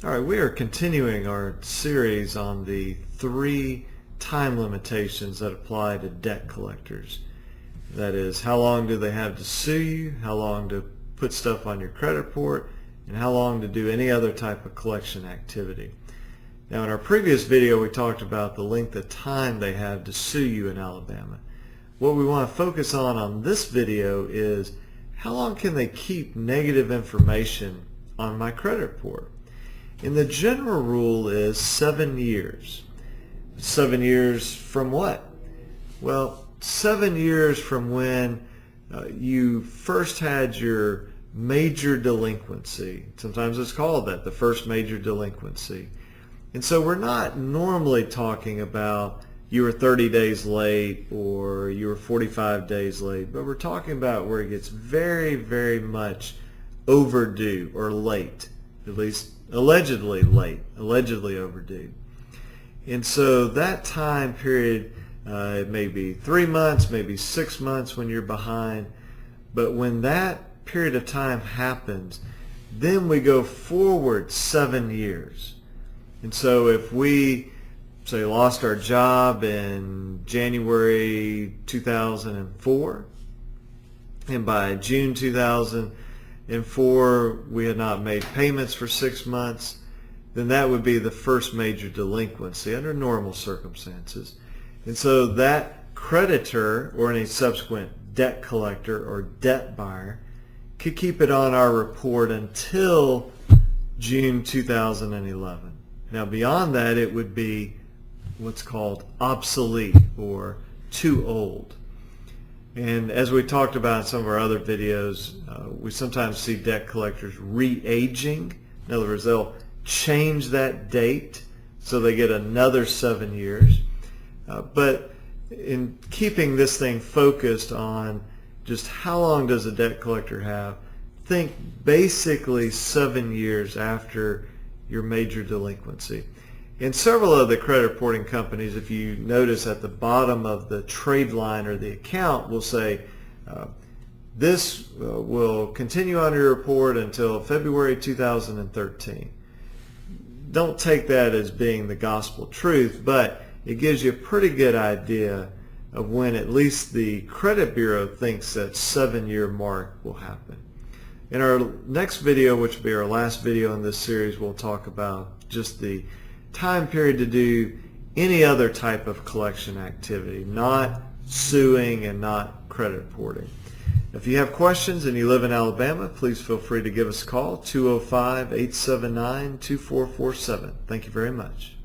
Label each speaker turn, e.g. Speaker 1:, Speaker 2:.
Speaker 1: All right, we are continuing our series on the 3 time limitations that apply to debt collectors. That is, how long do they have to sue you, how long to put stuff on your credit report, and how long to do any other type of collection activity. Now, in our previous video, we talked about the length of time they have to sue you in Alabama. What we want to focus on this video is how long can they keep negative information on my credit report. And the general rule is 7 years. 7 years from what? Well, 7 years from when you first had your major delinquency. Sometimes it's called that, the first major delinquency. And so we're not normally talking about you were 30 days late or you were 45 days late, but we're talking about where it gets very, very much overdue or late, at least allegedly late, allegedly overdue. And so that time period, it may be 3 months, maybe 6 months when you're behind, but when that period of time happens, then we go forward 7 years. And so if we say lost our job in January 2004, and by June 2004 we had not made payments for 6 months, then that would be the first major delinquency under normal circumstances. And so that creditor or any subsequent debt collector or debt buyer could keep it on our report until June 2011. Now beyond that, it would be what's called obsolete or too old. And as we talked about in some of our other videos, we sometimes see debt collectors re-aging. In other words, they'll change that date so they get another 7 years. But in keeping this thing focused on just how long does a debt collector have, think basically 7 years after your major delinquency. In several of the credit reporting companies, if you notice at the bottom of the trade line or the account, will say this will continue on your report until February 2013. Don't take that as being the gospel truth, but it gives you a pretty good idea of when at least the credit bureau thinks that 7-year mark will happen. In our next video, which will be our last video in this series, we'll talk about just the time period to do any other type of collection activity, not suing and not credit reporting. If you have questions and you live in Alabama, please feel free to give us a call, 205-879-2447. Thank you very much.